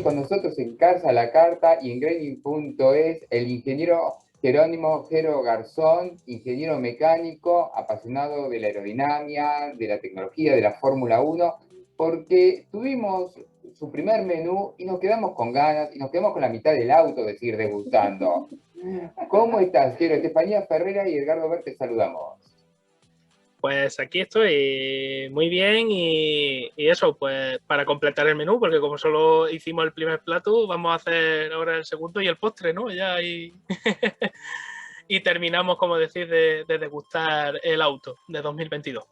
hoy con nosotros en Carza a la Carta y en Graining.es el ingeniero Jerónimo Jero Garzón, ingeniero mecánico, apasionado de la aerodinámica, de la tecnología, de la Fórmula 1, porque tuvimos su primer menú y nos quedamos con ganas y nos quedamos con la mitad del auto de seguir degustando. ¿Cómo estás, Jero? Estefanía Ferrera y Edgardo Bert, te saludamos. Pues aquí estoy muy bien y eso, pues para completar el menú, porque como solo hicimos el primer plato, vamos a hacer ahora el segundo y el postre, ¿no? Ya y, y terminamos, como decir, de degustar el auto de 2022.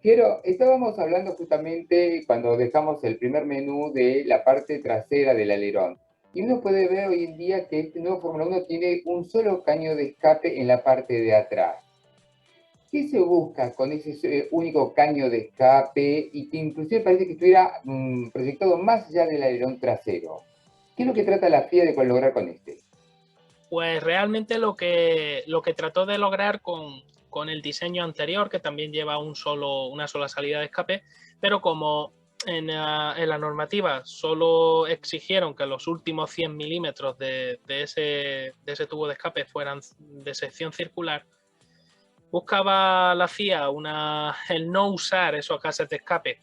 Jero, estábamos hablando justamente cuando dejamos el primer menú de la parte trasera del alerón. Y uno puede ver hoy en día que este nuevo Fórmula 1 tiene un solo caño de escape en la parte de atrás. ¿Qué se busca con ese único caño de escape y que inclusive parece que estuviera proyectado más allá del alerón trasero? ¿Qué es lo que trata la FIA de lograr con este? Pues realmente lo que trató de lograr con el diseño anterior, que también lleva una sola salida de escape, pero como en la normativa solo exigieron que los últimos 100 milímetros de ese tubo de escape fueran de sección circular, buscaba la FIA el no usar esos gases de escape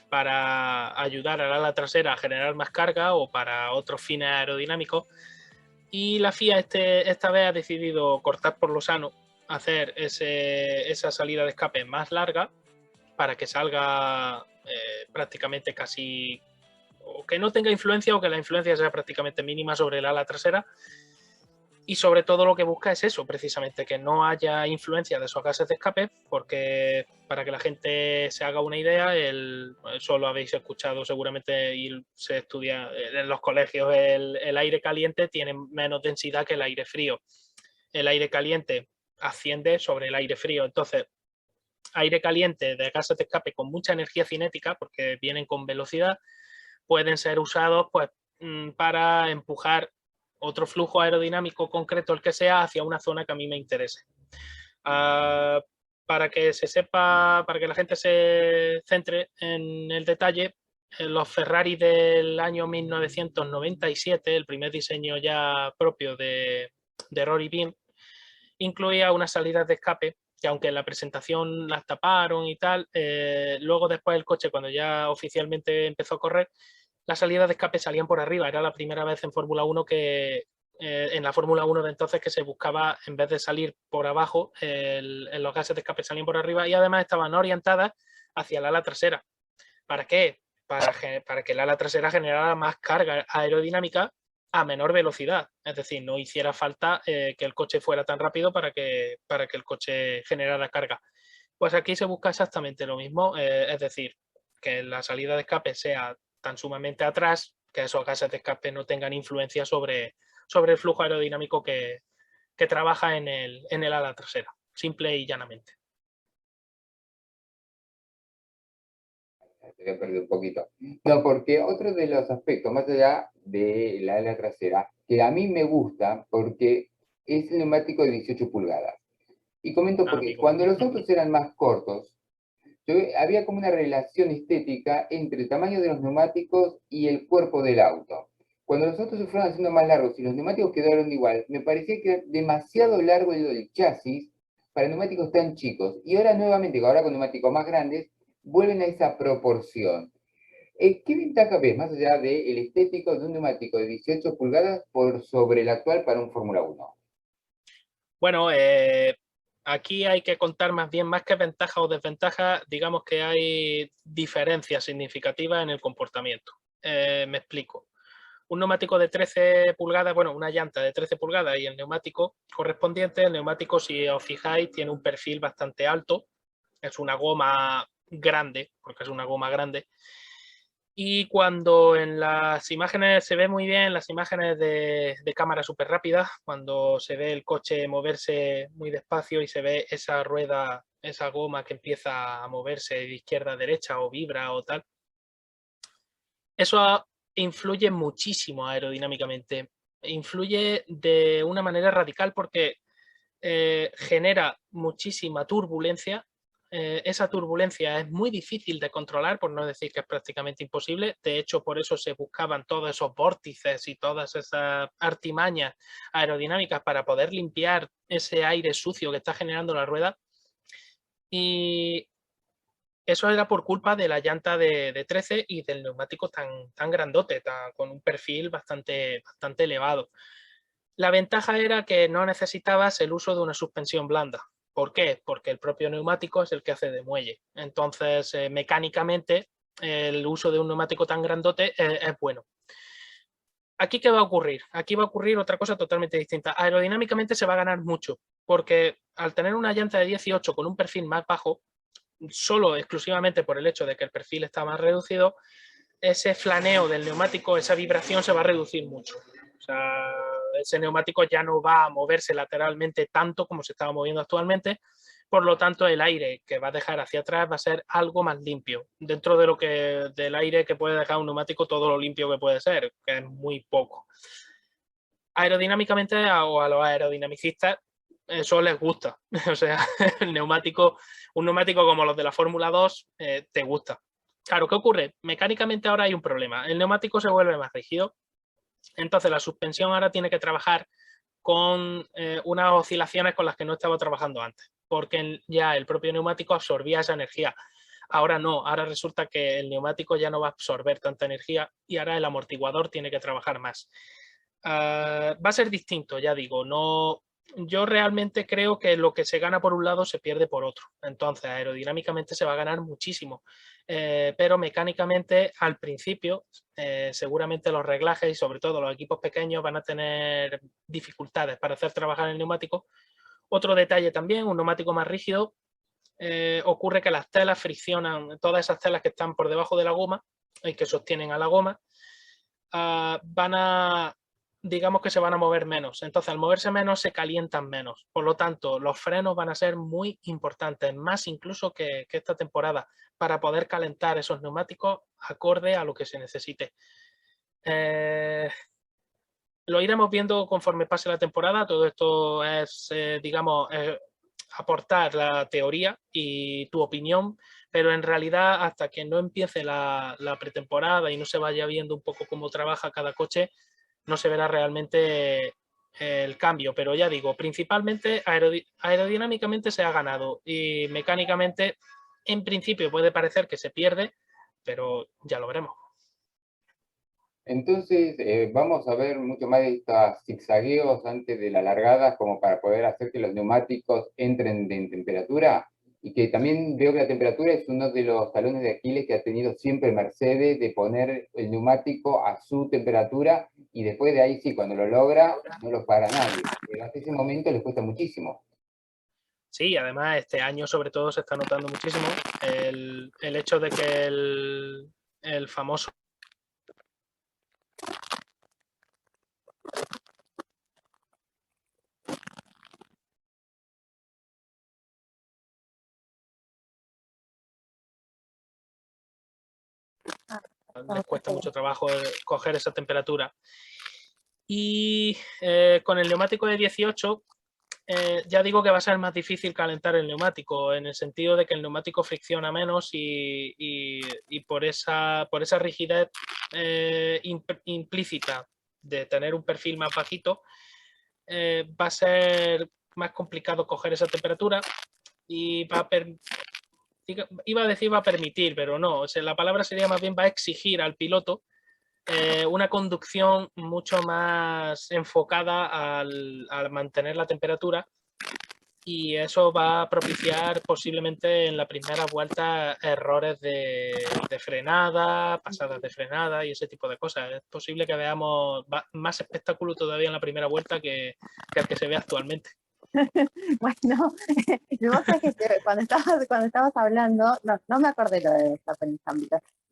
para ayudar al ala trasera a generar más carga o para otros fines aerodinámicos. Y la FIA esta vez ha decidido cortar por lo sano, hacer esa salida de escape más larga para que salga prácticamente casi, o que no tenga influencia o que la influencia sea prácticamente mínima sobre el ala trasera. Y sobre todo lo que busca es eso, precisamente, que no haya influencia de esos gases de escape, porque para que la gente se haga una idea, eso lo habéis escuchado seguramente y se estudia en los colegios, el aire caliente tiene menos densidad que el aire frío. El aire caliente asciende sobre el aire frío, entonces aire caliente de gases de escape con mucha energía cinética, porque vienen con velocidad, pueden ser usados pues para empujar otro flujo aerodinámico concreto, el que sea, hacia una zona que a mí me interese. Para que se sepa, para que la gente se centre en el detalle, los Ferrari del año 1997, el primer diseño ya propio de Rory Bean, incluía unas salidas de escape que aunque en la presentación las taparon y tal, luego después el coche cuando ya oficialmente empezó a correr, las salidas de escape salían por arriba. Era la primera vez en Fórmula 1 en la Fórmula 1 de entonces que se buscaba, en vez de salir por abajo, los gases de escape salían por arriba y además estaban orientadas hacia el ala trasera. ¿Para qué? Para que el ala trasera generara más carga aerodinámica a menor velocidad. Es decir, no hiciera falta que el coche fuera tan rápido para que el coche generara carga. Pues aquí se busca exactamente lo mismo, es decir, que la salida de escape sea tan sumamente atrás que esos gases de escape no tengan influencia sobre el flujo aerodinámico que trabaja en el ala trasera, simple y llanamente. Te voy a perder un poquito. No, porque otro de los aspectos, más allá de la ala trasera, que a mí me gusta porque es el neumático de 18 pulgadas. Y comento porque cuando los autos eran más cortos, había como una relación estética entre el tamaño de los neumáticos y el cuerpo del auto. Cuando los autos se fueron haciendo más largos y los neumáticos quedaron igual, me parecía que era demasiado largo el chasis para neumáticos tan chicos. Y ahora nuevamente, ahora con neumáticos más grandes, vuelven a esa proporción. ¿Qué ventaja ves, más allá del estético de un neumático de 18 pulgadas por sobre el actual para un Fórmula 1? Bueno, aquí hay que contar más bien, más que ventajas o desventajas, digamos que hay diferencias significativas en el comportamiento. Me explico. Un neumático de 13 pulgadas, bueno, una llanta de 13 pulgadas y el neumático correspondiente, el neumático, si os fijáis, tiene un perfil bastante alto, es una goma grande, porque es una goma grande, y cuando en las imágenes se ve muy bien, las imágenes de cámara súper rápida, cuando se ve el coche moverse muy despacio y se ve esa rueda, esa goma que empieza a moverse de izquierda a derecha o vibra o tal, eso influye muchísimo aerodinámicamente. Influye de una manera radical porque genera muchísima turbulencia esa turbulencia es muy difícil de controlar, por no decir que es prácticamente imposible. De hecho, por eso se buscaban todos esos vórtices y todas esas artimañas aerodinámicas para poder limpiar ese aire sucio que está generando la rueda. Y eso era por culpa de la llanta de 13 y del neumático tan grandote, con un perfil bastante elevado. La ventaja era que no necesitabas el uso de una suspensión blanda. ¿Por qué? Porque el propio neumático es el que hace de muelle. Entonces, mecánicamente, el uso de un neumático tan grandote es bueno. ¿Aquí qué va a ocurrir? Aquí va a ocurrir otra cosa totalmente distinta. Aerodinámicamente se va a ganar mucho, porque al tener una llanta de 18 con un perfil más bajo, solo exclusivamente por el hecho de que el perfil está más reducido, ese flaneo del neumático, esa vibración se va a reducir mucho. O sea, ese neumático ya no va a moverse lateralmente tanto como se estaba moviendo actualmente, por lo tanto el aire que va a dejar hacia atrás va a ser algo más limpio, dentro de lo que del aire que puede dejar un neumático, todo lo limpio que puede ser, que es muy poco. Aerodinámicamente o a los aerodinamicistas eso les gusta, o sea, el neumático, un neumático como los de la Fórmula 2 te gusta. Claro, ¿qué ocurre? Mecánicamente ahora hay un problema, el neumático se vuelve más rígido, entonces la suspensión ahora tiene que trabajar con unas oscilaciones con las que no estaba trabajando antes, porque ya el propio neumático absorbía esa energía. Ahora no, ahora resulta que el neumático ya no va a absorber tanta energía y ahora el amortiguador tiene que trabajar más. Va a ser distinto, ya digo, no, yo realmente creo que lo que se gana por un lado se pierde por otro. Entonces, aerodinámicamente se va a ganar muchísimo, pero mecánicamente al principio seguramente los reglajes y sobre todo los equipos pequeños van a tener dificultades para hacer trabajar el neumático. Otro detalle también, un neumático más rígido, ocurre que las telas friccionan, todas esas telas que están por debajo de la goma y que sostienen a la goma, van a, digamos que se van a mover menos. Entonces, al moverse menos, se calientan menos. Por lo tanto, los frenos van a ser muy importantes, más incluso que esta temporada, para poder calentar esos neumáticos acorde a lo que se necesite. Lo iremos viendo conforme pase la temporada. Todo esto es, digamos, aportar la teoría y tu opinión, pero en realidad hasta que no empiece la pretemporada y no se vaya viendo un poco cómo trabaja cada coche, no se verá realmente el cambio. Pero ya digo, principalmente aerodinámicamente se ha ganado y mecánicamente en principio puede parecer que se pierde, pero ya lo veremos. Entonces, vamos a ver mucho más de estos zigzagueos antes de la largada, como para poder hacer que los neumáticos entren en temperatura. Y que también veo que la temperatura es uno de los talones de Aquiles que ha tenido siempre Mercedes, de poner el neumático a su temperatura, y después de ahí sí, cuando lo logra, no lo para nadie. Pero hasta ese momento les cuesta muchísimo. Sí, además este año sobre todo se está notando muchísimo el hecho de que el famoso les cuesta mucho trabajo coger esa temperatura. Y con el neumático de 18, ya digo que va a ser más difícil calentar el neumático, en el sentido de que el neumático fricciona menos y por esa rigidez implícita de tener un perfil más bajito, va a ser más complicado coger esa temperatura y iba a decir va a permitir, pero no, o sea, la palabra sería más bien va a exigir al piloto una conducción mucho más enfocada al mantener la temperatura, y eso va a propiciar posiblemente en la primera vuelta errores de frenada, pasadas de frenada y ese tipo de cosas. Es posible que veamos más espectáculo todavía en la primera vuelta que el que se ve actualmente. Bueno, vos sabés que cuando estabas hablando, no me acordé lo de Verstappen,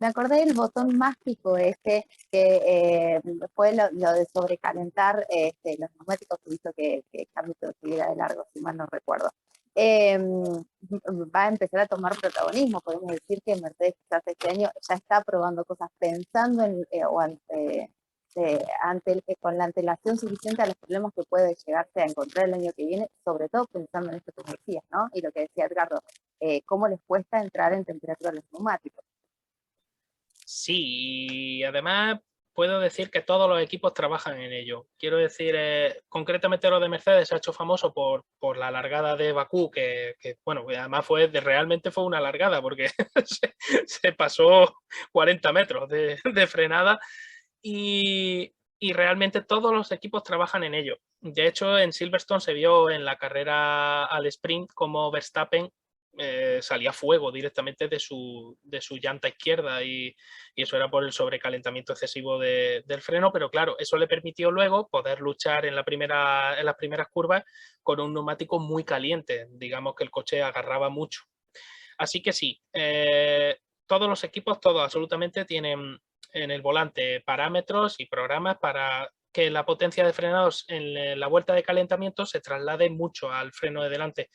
me acordé del botón mágico este que fue lo de sobrecalentar los neumáticos que hizo que Hamilton siguiera de largo, si mal no recuerdo. Va a empezar a tomar protagonismo. Podemos decir que Mercedes quizás este año ya está probando cosas pensando en, con la antelación suficiente a los problemas que puede llegarse a encontrar el año que viene, sobre todo pensando en esto que decías, ¿no? Y lo que decía Edgardo, cómo les cuesta entrar en temperatura a los neumáticos. Sí, y además puedo decir que todos los equipos trabajan en ello. Quiero decir, concretamente lo de Mercedes se ha hecho famoso por la largada de Bakú, bueno, además realmente fue una largada porque se pasó 40 metros de frenada y realmente todos los equipos trabajan en ello. De hecho, en Silverstone se vio en la carrera al sprint como Verstappen salía fuego directamente de su llanta izquierda y eso era por el sobrecalentamiento excesivo del freno, pero claro, eso le permitió luego poder luchar en las primeras curvas con un neumático muy caliente, digamos que el coche agarraba mucho. Así que sí, todos los equipos, todos absolutamente tienen en el volante parámetros y programas para que la potencia de frenados en la vuelta de calentamiento se traslade mucho al freno de delante.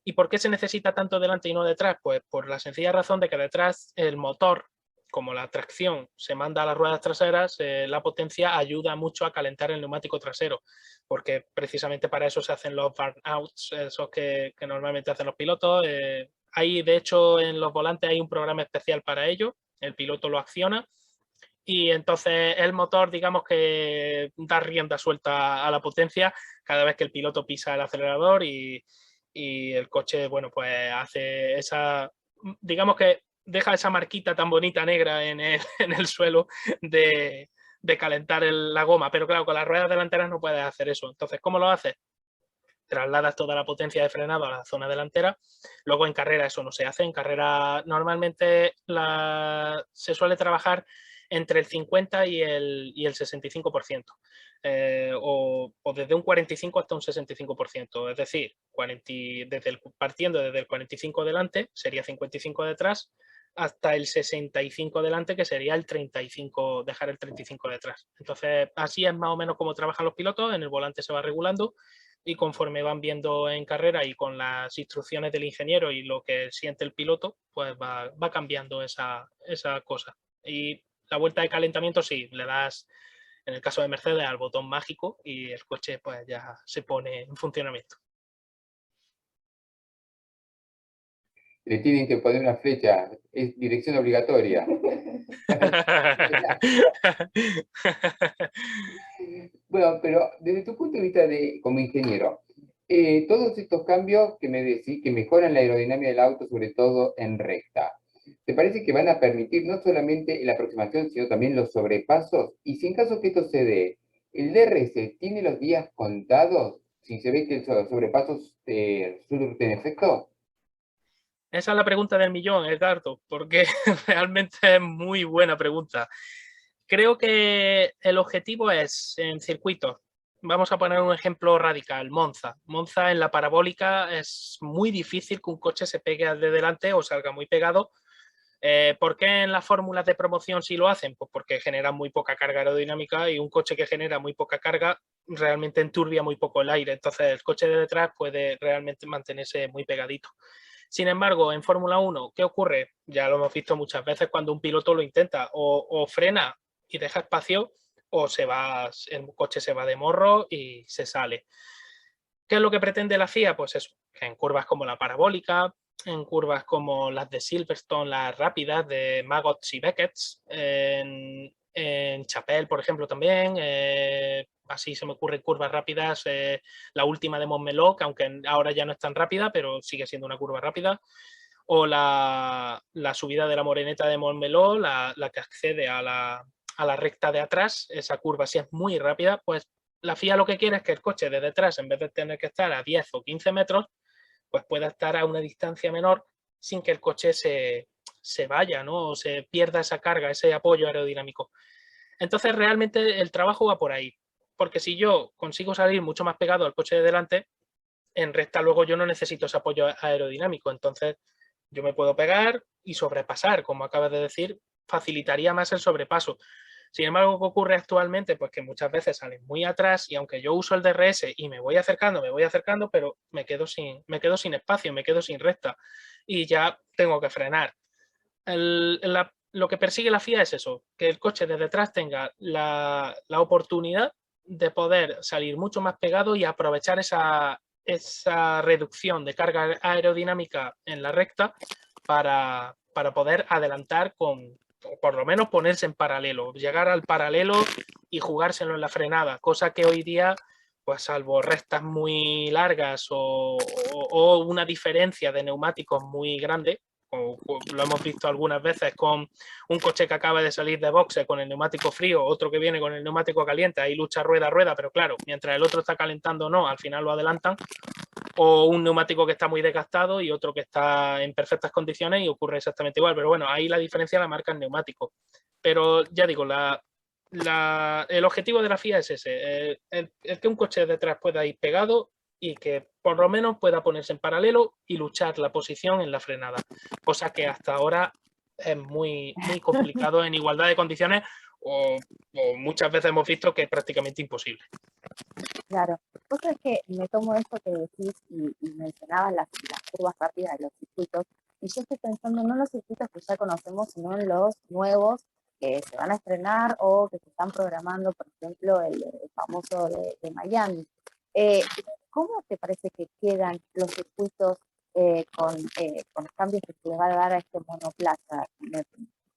¿Y por qué se necesita tanto delante y no detrás? Pues por la sencilla razón de que detrás el motor, como la tracción se manda a las ruedas traseras, la potencia ayuda mucho a calentar el neumático trasero, porque precisamente para eso se hacen los burnouts, esos que normalmente hacen los pilotos. Hay, de hecho, en los volantes hay un programa especial para ello, el piloto lo acciona y entonces el motor, digamos que da rienda suelta a la potencia cada vez que el piloto pisa el acelerador y el coche, bueno, pues hace esa, digamos que deja esa marquita tan bonita negra en el suelo de calentar la goma, pero claro, con las ruedas delanteras no puedes hacer eso. Entonces, ¿cómo lo haces? Trasladas toda la potencia de frenado a la zona delantera. Luego en carrera eso no se hace. En carrera normalmente se suele trabajar entre el 50 y el 65%, o desde un 45 hasta un 65%. Es decir, partiendo desde el 45 delante, sería 55 detrás, hasta el 65 delante, que sería el 35, dejar el 35 detrás. Entonces, así es más o menos como trabajan los pilotos. En el volante se va regulando y conforme van viendo en carrera y con las instrucciones del ingeniero y lo que siente el piloto, pues va cambiando esa cosa. Y la vuelta de calentamiento sí, le das, en el caso de Mercedes, al botón mágico y el coche pues ya se pone en funcionamiento. Le tienen que poner una flecha, es dirección obligatoria. Bueno, pero desde tu punto de vista como ingeniero, todos estos cambios que me decís, que mejoran la aerodinámica del auto, sobre todo en recta, ¿te parece que van a permitir no solamente la aproximación, sino también los sobrepasos? Y si en caso que esto se dé, ¿el DRS tiene los días contados si se ve que los sobrepasos surten efecto? Esa es la pregunta del millón, Edgardo, porque realmente es muy buena pregunta. Creo que el objetivo es en circuitos. Vamos a poner un ejemplo radical, Monza. Monza en la parabólica es muy difícil que un coche se pegue al de delante o salga muy pegado. ¿Por qué en las fórmulas de promoción sí lo hacen? Pues porque generan muy poca carga aerodinámica y un coche que genera muy poca carga realmente enturbia muy poco el aire. Entonces el coche de detrás puede realmente mantenerse muy pegadito. Sin embargo, en Fórmula 1, ¿qué ocurre? Ya lo hemos visto muchas veces cuando un piloto lo intenta, o frena y deja espacio, o el coche se va de morro y se sale. ¿Qué es lo que pretende la FIA? Pues eso, que en curvas como la parabólica, en curvas como las de Silverstone, las rápidas de Maggots y Beckett, en Chapelle, por ejemplo, también, así se me ocurren curvas rápidas, la última de Montmeló, que aunque ahora ya no es tan rápida, pero sigue siendo una curva rápida, o la subida de la Moreneta de Montmeló, la que accede a la recta de atrás, esa curva sí es muy rápida, pues la FIA lo que quiere es que el coche de detrás, en vez de tener que estar a 10 o 15 metros, pues pueda estar a una distancia menor sin que el coche se vaya, ¿no? O se pierda esa carga, ese apoyo aerodinámico. Entonces, realmente el trabajo va por ahí. Porque si yo consigo salir mucho más pegado al coche de delante, en recta luego yo no necesito ese apoyo aerodinámico. Entonces, yo me puedo pegar y sobrepasar, como acabas de decir, facilitaría más el sobrepaso. Sin embargo, ¿qué ocurre actualmente? Pues que muchas veces salen muy atrás y aunque yo uso el DRS y me voy acercando, pero me quedo sin espacio, me quedo sin recta y ya tengo que frenar. Lo que persigue la FIA es eso, que el coche de detrás tenga la oportunidad de poder salir mucho más pegado y aprovechar esa esa reducción de carga aerodinámica en la recta para poder adelantar con, o por lo menos ponerse en paralelo, llegar al paralelo y jugárselo en la frenada, cosa que hoy día, pues salvo rectas muy largas o una diferencia de neumáticos muy grande, o lo hemos visto algunas veces con un coche que acaba de salir de boxe con el neumático frío, otro que viene con el neumático caliente, ahí lucha rueda a rueda, pero claro, mientras el otro está calentando o no, al final lo adelantan, o un neumático que está muy desgastado y otro que está en perfectas condiciones y ocurre exactamente igual, pero bueno, ahí la diferencia la marca el neumático. Pero ya digo, el objetivo de la FIA es ese, el que un coche detrás pueda ir pegado y que por lo menos pueda ponerse en paralelo y luchar la posición en la frenada, cosa que hasta ahora es muy, muy complicado en igualdad de condiciones o muchas veces hemos visto que es prácticamente imposible. Claro, vos sabés que me tomo esto que decís y mencionabas las curvas rápidas de los circuitos, y yo estoy pensando no en los circuitos que ya conocemos, sino en los nuevos que se van a estrenar o que se están programando, por ejemplo, el famoso de Miami. ¿Cómo te parece que quedan los circuitos con los cambios que se le va a dar a este monoplaza?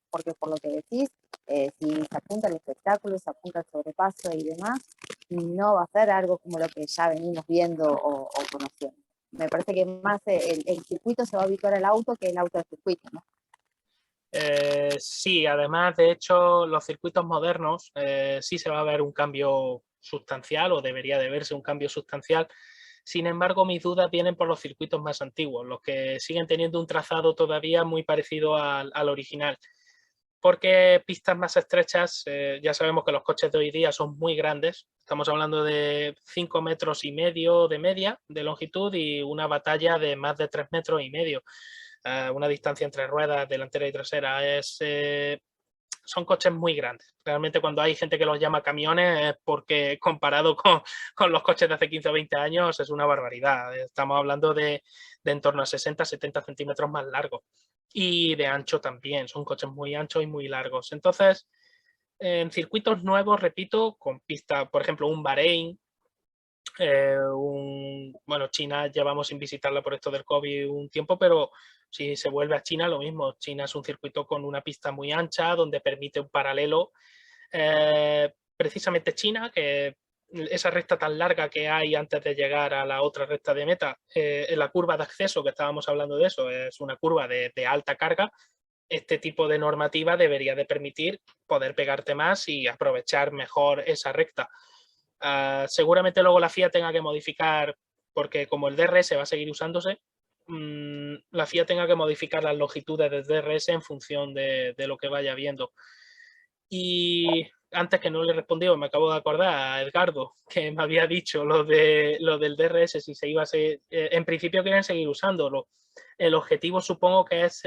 Porque por lo que decís, si se apunta al espectáculo, se apunta al sobrepaso y demás, no va a ser algo como lo que ya venimos viendo o conociendo. Me parece que más el circuito se va a habituar al auto que el auto al circuito, ¿no? Sí, además, de hecho, los circuitos modernos sí se va a ver un cambio sustancial o debería de verse un cambio sustancial. Sin embargo, mis dudas vienen por los circuitos más antiguos, los que siguen teniendo un trazado todavía muy parecido al original. Porque pistas más estrechas, ya sabemos que los coches de hoy día son muy grandes. Estamos hablando de 5,5 metros de media de longitud y una batalla de más de 3,5 metros. Una distancia entre ruedas delantera y trasera. Son coches muy grandes. Realmente cuando hay gente que los llama camiones es porque comparado con los coches de hace 15 o 20 años es una barbaridad. Estamos hablando de en torno a 60-70 centímetros más largos. Y de ancho también. Son coches muy anchos y muy largos. Entonces, en circuitos nuevos, repito, con pista, por ejemplo, un Bahrein, bueno, China llevamos sin visitarla por esto del COVID un tiempo, pero si se vuelve a China, lo mismo. China es un circuito con una pista muy ancha, donde permite un paralelo. Precisamente China, que esa recta tan larga que hay antes de llegar a la otra recta de meta, en la curva de acceso, que estábamos hablando de eso, es una curva de alta carga. Este tipo de normativa debería de permitir poder pegarte más y aprovechar mejor esa recta. Seguramente luego la FIA tenga que modificar, porque como el DRS va a seguir usándose, la FIA tenga que modificar las longitudes del DRS en función de lo que vaya viendo. Y antes que no le he respondido, me acabo de acordar a Edgardo, que me había dicho lo del DRS, si se iba a seguir, en principio quieren seguir usándolo. El objetivo supongo que es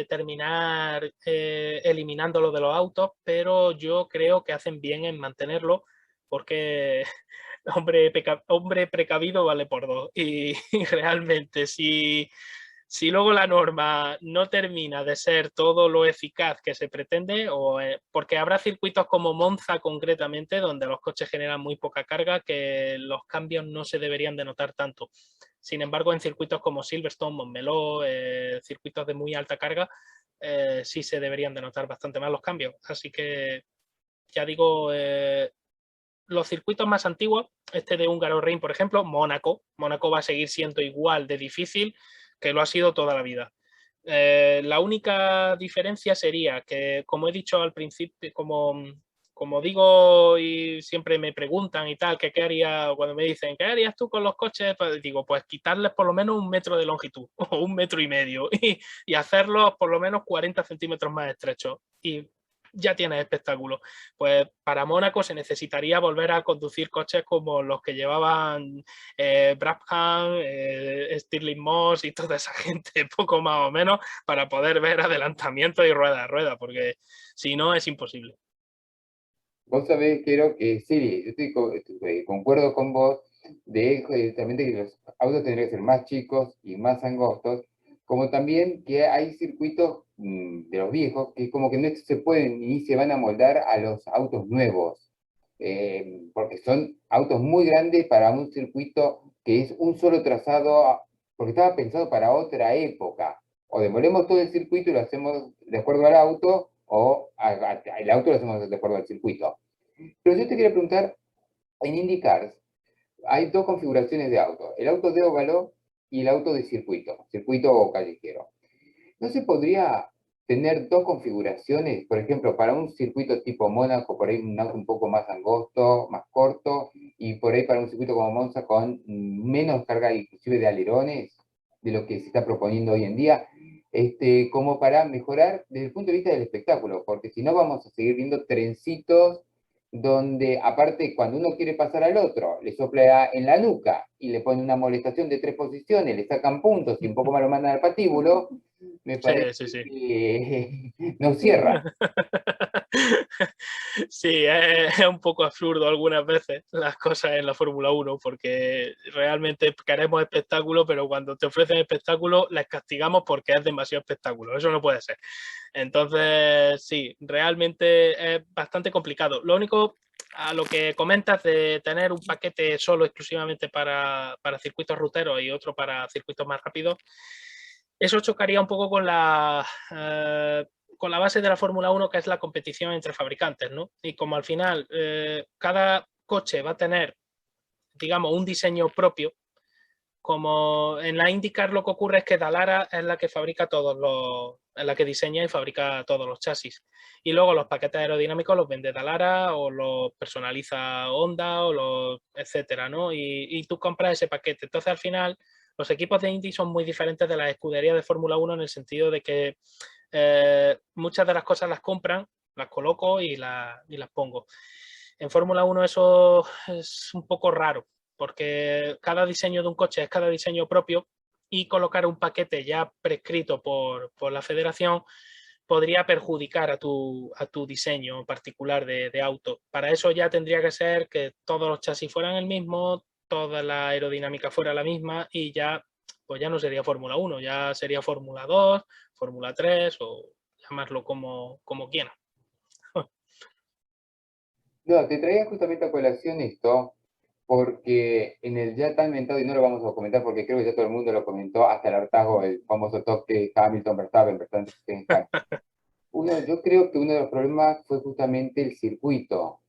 terminar eliminando lo de los autos, pero yo creo que hacen bien en mantenerlo porque hombre precavido vale por dos. Y realmente si luego la norma no termina de ser todo lo eficaz que se pretende, porque habrá circuitos como Monza concretamente, donde los coches generan muy poca carga, que los cambios no se deberían de notar tanto. Sin embargo, en circuitos como Silverstone, Montmeló, circuitos de muy alta carga, sí se deberían de notar bastante más los cambios. Así que, ya digo, los circuitos más antiguos, este de Hungaroring, por ejemplo, Mónaco va a seguir siendo igual de difícil que lo ha sido toda la vida. La única diferencia sería que, como he dicho al principio, como digo y siempre me preguntan y tal, que qué haría cuando me dicen, ¿qué harías tú con los coches? Pues digo, pues quitarles por lo menos 1 metro de longitud o 1,5 metros y hacerlos por lo menos 40 centímetros más estrechos. Y ya tienes espectáculo. Pues para Mónaco se necesitaría volver a conducir coches como los que llevaban Brabham, Stirling Moss y toda esa gente, poco más o menos, para poder ver adelantamiento y rueda a rueda, porque si no es imposible. Vos sabés, quiero que sí, concuerdo con vos también de que los autos tendrían que ser más chicos y más angostos, como también que hay circuitos de los viejos que como que no se pueden ni se van a moldar a los autos nuevos, porque son autos muy grandes para un circuito que es un solo trazado, porque estaba pensado para otra época. O demolemos todo el circuito y lo hacemos de acuerdo al auto, o el auto lo hacemos de acuerdo al circuito. Pero yo te quería preguntar, en IndyCars hay dos configuraciones de auto, el auto de óvalo y el auto de circuito o callejero. ¿No se podría tener dos configuraciones, por ejemplo, para un circuito tipo Mónaco, por ahí un auto un poco más angosto, más corto, y por ahí para un circuito como Monza con menos carga inclusive de alerones, de lo que se está proponiendo hoy en día, como para mejorar desde el punto de vista del espectáculo? Porque si no vamos a seguir viendo trencitos donde aparte cuando uno quiere pasar al otro, le sopla en la nuca y le pone una molestación de 3 posiciones, le sacan puntos y un poco más lo mandan al patíbulo, me parece que no cierra. Sí, es un poco absurdo algunas veces las cosas en la Fórmula 1 porque realmente queremos espectáculo, pero cuando te ofrecen espectáculo les castigamos porque es demasiado espectáculo. Eso no puede ser. Entonces, sí, realmente es bastante complicado. Lo único, a lo que comentas de tener un paquete solo exclusivamente para circuitos ruteros y otro para circuitos más rápidos, eso chocaría un poco con la base de la Fórmula 1, que es la competición entre fabricantes, ¿no? Y como al final cada coche va a tener, digamos, un diseño propio, como en la IndyCar lo que ocurre es que Dallara es la que fabrica es la que diseña y fabrica todos los chasis. Y luego los paquetes aerodinámicos los vende Dallara o los personaliza Honda o etcétera, ¿no? Y tú compras ese paquete. Entonces al final los equipos de Indy son muy diferentes de las escuderías de Fórmula 1 en el sentido de que muchas de las cosas las compran, las coloco y las pongo. En Fórmula 1 eso es un poco raro, porque cada diseño de un coche es cada diseño propio y colocar un paquete ya prescrito por la federación podría perjudicar a tu diseño particular de auto. Para eso ya tendría que ser que todos los chasis fueran el mismo, toda la aerodinámica fuera la misma y ya, pues ya no sería Fórmula 1, ya sería Fórmula 2, Fórmula 3 o llamarlo como quieran. No, te traía justamente a colación esto, porque en el ya tan mentado, y no lo vamos a comentar porque creo que ya todo el mundo lo comentó, hasta el hartazgo, el famoso toque Hamilton, Verstappen, yo creo que uno de los problemas fue justamente el circuito.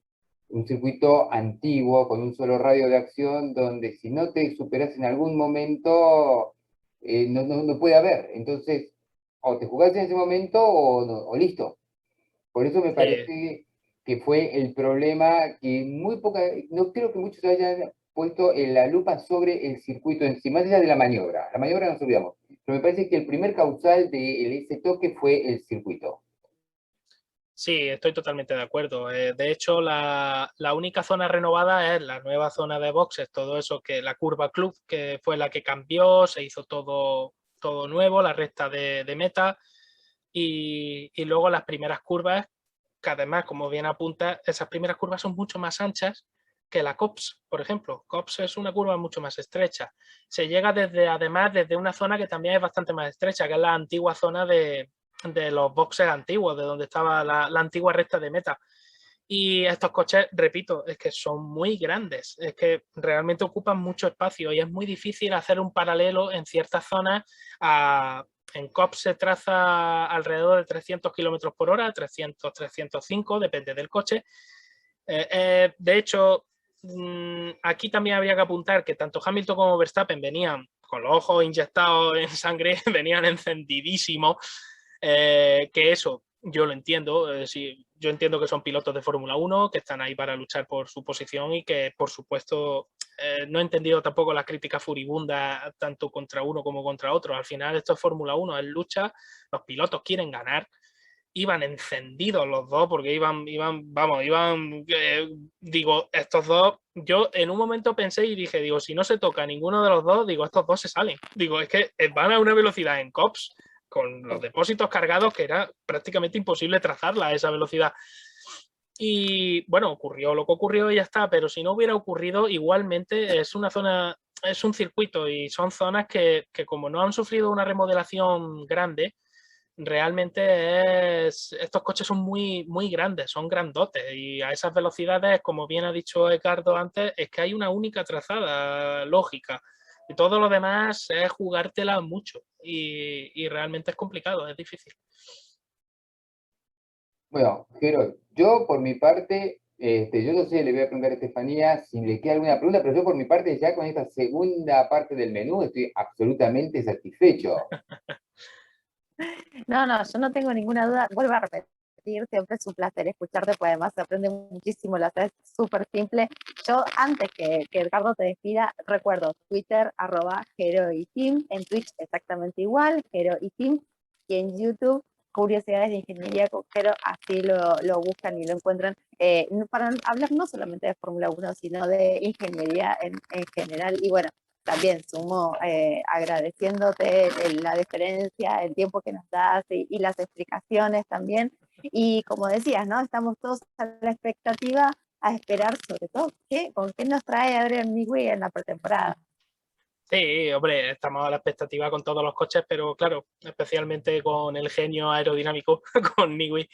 Un circuito antiguo con un solo radio de acción donde si no te superas en algún momento, no puede haber. Entonces, o te jugás en ese momento o listo. Por eso me parece que fue el problema que no creo que muchos hayan puesto la lupa sobre el circuito en sí, más allá de la maniobra. La maniobra nos olvidamos. Pero me parece que el primer causal de ese toque fue el circuito. Sí, estoy totalmente de acuerdo. De hecho, la única zona renovada es la nueva zona de boxes, todo eso que la curva club, que fue la que cambió, se hizo todo nuevo, la recta de meta y luego las primeras curvas, que además, como bien apunta, esas primeras curvas son mucho más anchas que la COPS, por ejemplo. COPS es una curva mucho más estrecha. Se llega además desde una zona que también es bastante más estrecha, que es la antigua zona de los boxes antiguos, de donde estaba la antigua recta de meta. Y estos coches, repito, es que son muy grandes, es que realmente ocupan mucho espacio y es muy difícil hacer un paralelo en ciertas zonas. En COP se traza alrededor de 300 km por hora, 300, 305, depende del coche. De hecho, aquí también habría que apuntar que tanto Hamilton como Verstappen venían con los ojos inyectados en sangre, venían encendidísimos. Que eso yo lo entiendo, sí, yo entiendo que son pilotos de Fórmula 1, que están ahí para luchar por su posición y que, por supuesto, no he entendido tampoco las críticas furibundas tanto contra uno como contra otro. Al final esto es Fórmula 1, es lucha, los pilotos quieren ganar. Iban encendidos los dos porque digo, estos dos, yo en un momento pensé y dije, digo, si no se toca ninguno de los dos, digo, estos dos se salen. Digo, es que van a una velocidad en COPS con los depósitos cargados que era prácticamente imposible trazarla a esa velocidad. Y bueno, ocurrió lo que ocurrió y ya está, pero si no hubiera ocurrido, igualmente es una zona, es un circuito y son zonas que como no han sufrido una remodelación grande, realmente estos coches son muy, muy grandes, son grandotes y a esas velocidades, como bien ha dicho Ricardo antes, es que hay una única trazada lógica y todo lo demás es jugártela mucho y realmente es complicado, es difícil. Bueno, Jero, yo por mi parte, yo no sé, le voy a preguntar a Estefanía si le queda alguna pregunta, pero yo por mi parte ya con esta segunda parte del menú estoy absolutamente satisfecho. No, yo no tengo ninguna duda. Vuelvo a repetir, siempre es un placer escucharte, pues además se aprende muchísimo, lo haces súper simple. Yo, antes que Edgardo te despida, recuerdo Twitter, @HeroITeam, en Twitch exactamente igual, HeroITeam, y en YouTube, Curiosidades de Ingeniería con Jero, así lo buscan y lo encuentran, para hablar no solamente de Fórmula 1, sino de ingeniería en general. Y bueno, también sumo agradeciéndote la deferencia, el tiempo que nos das y las explicaciones también. Y como decías, ¿no? Estamos todos a la expectativa, a esperar sobre todo con qué nos trae Adrian Newey en la pretemporada. Sí, hombre, estamos a la expectativa con todos los coches, pero claro, especialmente con el genio aerodinámico, con Newey.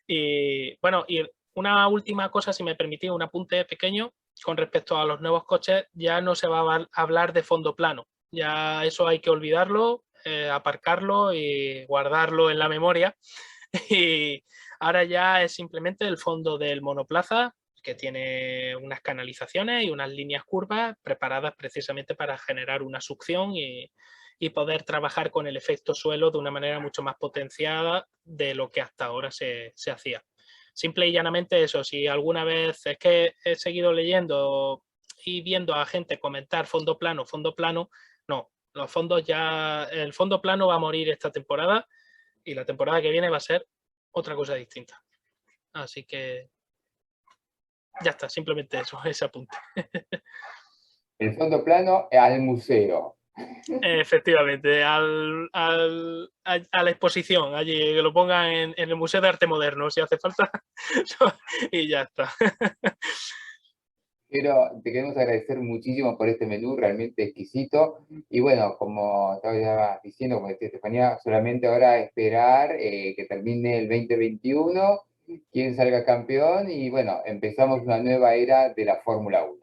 Y bueno, y una última cosa, si me permitís, un apunte pequeño con respecto a los nuevos coches, ya no se va a hablar de fondo plano. Ya eso hay que olvidarlo, aparcarlo y guardarlo en la memoria. Y ahora ya es simplemente el fondo del monoplaza, que tiene unas canalizaciones y unas líneas curvas preparadas precisamente para generar una succión y poder trabajar con el efecto suelo de una manera mucho más potenciada de lo que hasta ahora se hacía. Simple y llanamente eso, si alguna vez es que he seguido leyendo y viendo a gente comentar fondo plano, no, los fondos ya, el fondo plano va a morir esta temporada y la temporada que viene va a ser otra cosa distinta. Así que ya está, simplemente eso, ese apunte. El fondo plano al museo. Efectivamente, a la exposición, allí, que lo pongan en el Museo de Arte Moderno, si hace falta, y ya está. Pero te queremos agradecer muchísimo por este menú, realmente exquisito. Y bueno, como estaba diciendo, como decía Estefanía, solamente ahora esperar que termine el 2021, quién salga campeón y bueno, empezamos una nueva era de la Fórmula 1.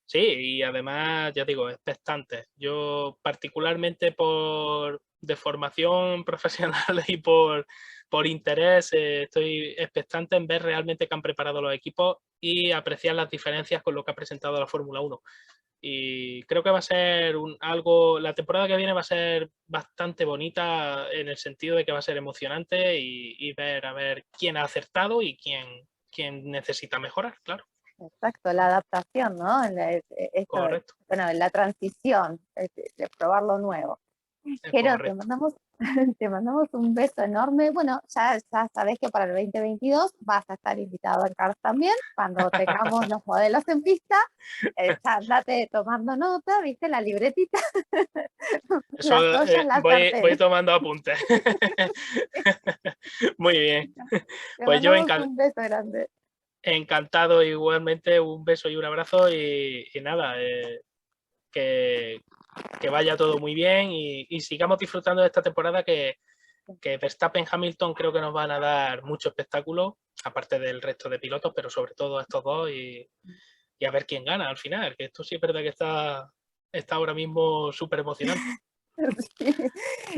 Sí, y además, ya digo, expectantes. Yo particularmente de formación profesional y por interés, estoy expectante en ver realmente qué han preparado los equipos y apreciar las diferencias con lo que ha presentado la Fórmula 1. Y creo que va a ser la temporada que viene va a ser bastante bonita en el sentido de que va a ser emocionante y ver a ver quién ha acertado y quién necesita mejorar, claro. Exacto, la adaptación, ¿no? Correcto. Bueno, la transición, de probar lo nuevo. Jero, te mandamos un beso enorme. Bueno, ya sabés que para el 2022 vas a estar invitado a CARS también, cuando tengamos los modelos en pista. Ya andate tomando nota, ¿viste? La libretita. Eso, voy tomando apuntes. Muy bien. Te Pues yo mandamos un beso grande. Encantado igualmente, un beso y un abrazo y nada, que vaya todo muy bien y sigamos disfrutando de esta temporada que Verstappen-Hamilton creo que nos van a dar mucho espectáculo, aparte del resto de pilotos, pero sobre todo estos dos y a ver quién gana al final, que esto sí es verdad que está ahora mismo súper emocionante. Sí.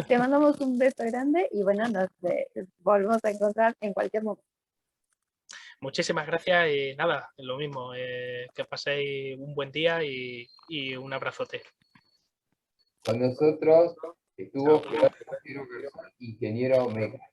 Te mandamos un beso grande y bueno, nos volvemos a encontrar en cualquier momento. Muchísimas gracias y nada, lo mismo, que paséis un buen día y un abrazote. Con nosotros estuvo Gerardo Ingeniero Mecánico.